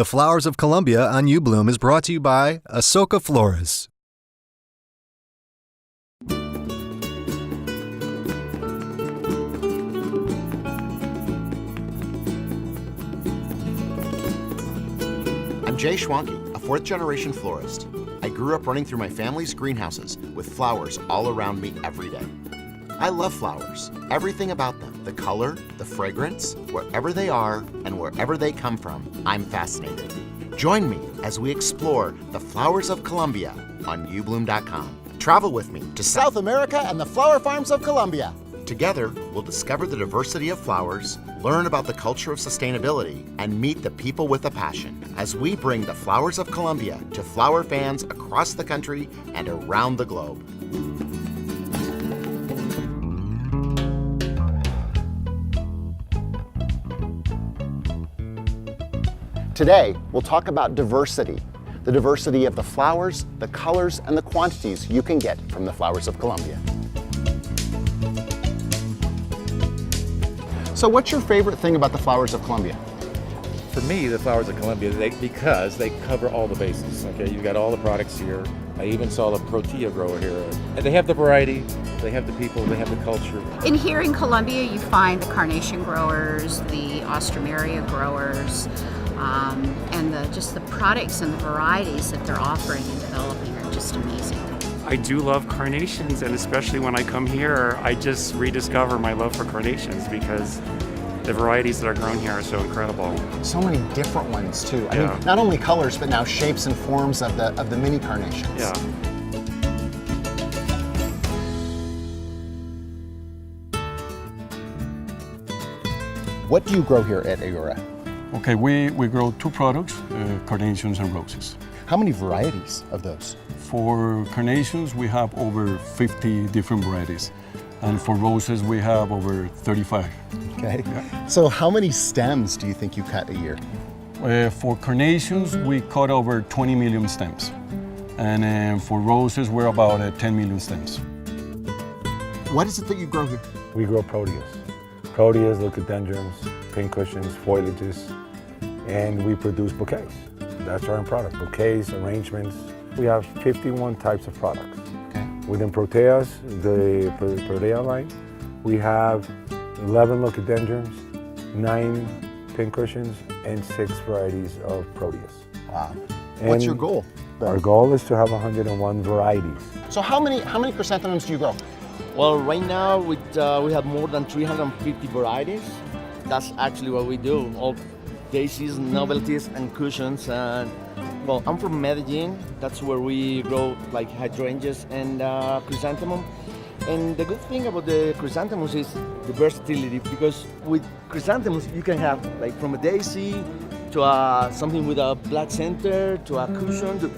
The Flowers of Colombia on uBloom is brought to you by Ahsoka Flores. I'm Jay Schwanke, a fourth-generation florist. I grew up running through my family's greenhouses with flowers all around me every day. I love flowers, everything about them, the color, the fragrance, wherever they are and wherever they come from, I'm fascinated. Join me as we explore the Flowers of Colombia on uBloom.com. Travel with me to South America and the flower farms of Colombia. Together, we'll discover the diversity of flowers, learn about the culture of sustainability, and meet the people with a passion as we bring the Flowers of Colombia to flower fans across the country and around the globe. Today, we'll talk about diversity, the diversity of the flowers, the colors, and the quantities you can get from the Flowers of Colombia. So what's your favorite thing about the Flowers of Colombia? For me, the Flowers of Colombia, because they cover all the bases. Okay, you've got all the products here. I even saw the protea grower here. And they have the variety, they have the people, they have the culture. In here in Colombia, you find the carnation growers, the ostromeria growers, and just the products and the varieties that they're offering and developing are just amazing. I do love carnations, and especially when I come here, I just rediscover my love for carnations because the varieties that are grown here are so incredible. So many different ones too. I Yeah. mean, not only colors, but now shapes and forms of the mini carnations. Yeah. What do you grow here at Equator? Okay, we grow two products, carnations and roses. How many varieties of those? For carnations, we have over 50 different varieties. And for roses, we have over 35. Okay. So how many stems do you think you cut a year? For carnations, we cut over 20 million stems. And for roses, we're about 10 million stems. What is it that you grow here? We grow proteas. Proteas, leucadendrons, pincushions, foliages, and we produce bouquets. That's our end product, bouquets, arrangements. We have 51 types of products. Okay. Within proteas, the protea line, we have 11 leucadendrons, 9 pincushions, and 6 varieties of proteas. Wow. And What's your goal? Our goal is to have 101 varieties. So how many chrysanthemums do you grow? Well, right now we have more than 350 varieties. That's actually what we do. All daisies, novelties, and cushions. And well, I'm from Medellin. That's where we grow like hydrangeas and chrysanthemum. And the good thing about the chrysanthemums is the versatility, because with chrysanthemums you can have like from a daisy to something with a black center to a cushion.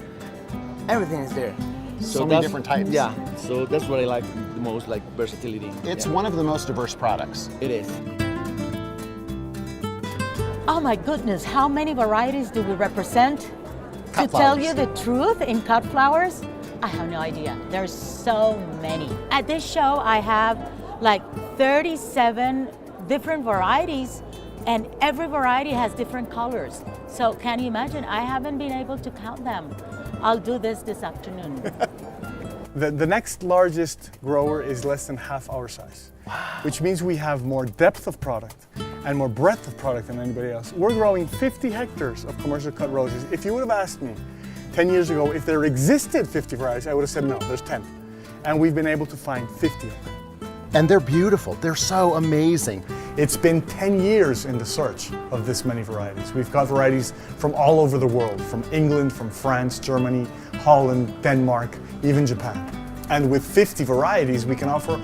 Everything is there. So many different types. Yeah, so that's what I like the most, like versatility. It's Yeah. one of the most diverse products. It is. Oh my goodness, how many varieties do we represent? Cut To tell flowers. you the truth, in cut flowers, I have no idea. There's so many. At this show, I have like 37 different varieties, and every variety has different colors. So can you imagine? I haven't been able to count them. I'll do this afternoon. The next largest grower is less than half our size, which means we have more depth of product and more breadth of product than anybody else. We're growing 50 hectares of commercial cut roses. If you would have asked me 10 years ago if there existed 50 varieties, I would have said no, there's 10. And we've been able to find 50 of them. And they're beautiful. They're so amazing. It's been 10 years in the search of this many varieties. We've got varieties from all over the world, from England, from France, Germany, Holland, Denmark, even Japan. And with 50 varieties, we can offer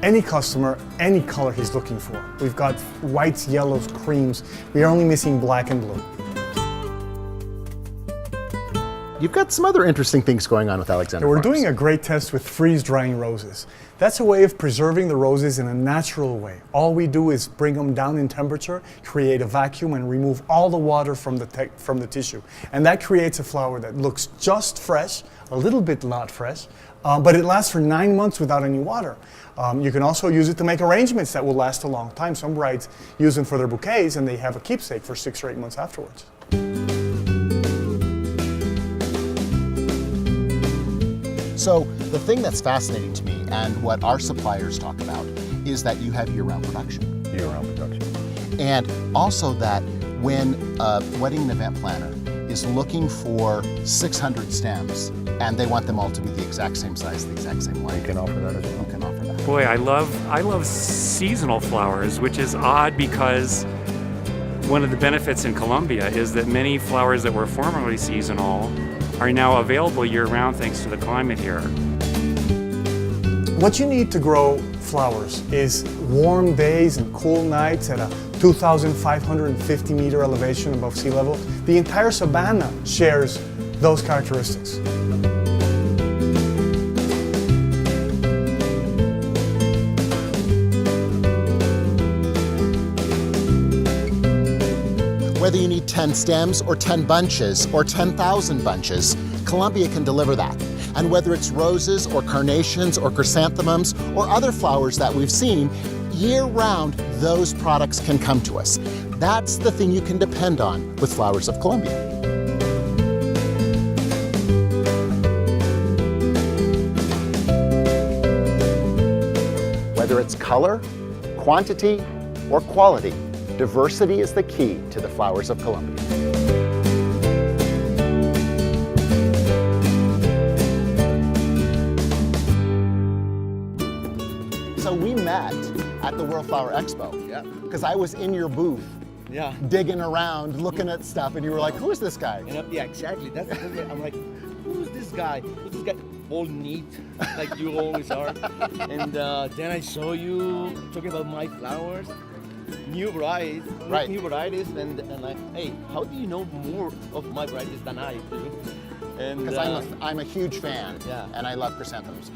any customer any color he's looking for. We've got whites, yellows, creams. We are only missing black and blue. You've got some other interesting things going on with Alexander We're Farms. doing a great test with freeze-drying roses. That's a way of preserving the roses in a natural way. All we do is bring them down in temperature, create a vacuum, and remove all the water from the tissue. And that creates a flower that looks just fresh, a little bit not fresh, but it lasts for 9 months without any water. You can also use it to make arrangements that will last a long time. Some brides use them for their bouquets, and they have a keepsake for 6 or 8 months afterwards. So the thing that's fascinating to me and what our suppliers talk about is that you have year-round production. Year-round production. And also that when a wedding and event planner is looking for 600 stems and they want them all to be the exact same size, the exact same length. You can offer that as well. You can offer that. Boy, I love seasonal flowers, which is odd because one of the benefits in Colombia is that many flowers that were formerly seasonal are now available year-round thanks to the climate here. What you need to grow flowers is warm days and cool nights at a 2,550 meter elevation above sea level. The entire savanna shares those characteristics. Whether you need 10 stems or 10 bunches or 10,000 bunches, Colombia can deliver that. And whether it's roses or carnations or chrysanthemums or other flowers that we've seen, year-round, those products can come to us. That's the thing you can depend on with Flowers of Colombia. Whether it's color, quantity, or quality, diversity is the key to the Flowers of Colombia. So we met at the World Flower Expo. Yeah. Because I was in your booth, Yeah. digging around, looking at stuff, and you were like, "Who is this guy?" And yeah, exactly. That's the thing. I'm like, who's this guy? Who's this guy? All neat, like you always are. And then I saw you talking about my flowers, new varieties, Right. new varieties, and like, hey, how do you know more of my varieties than I do? And Because I'm a huge fan, Yeah. and I love chrysanthemums.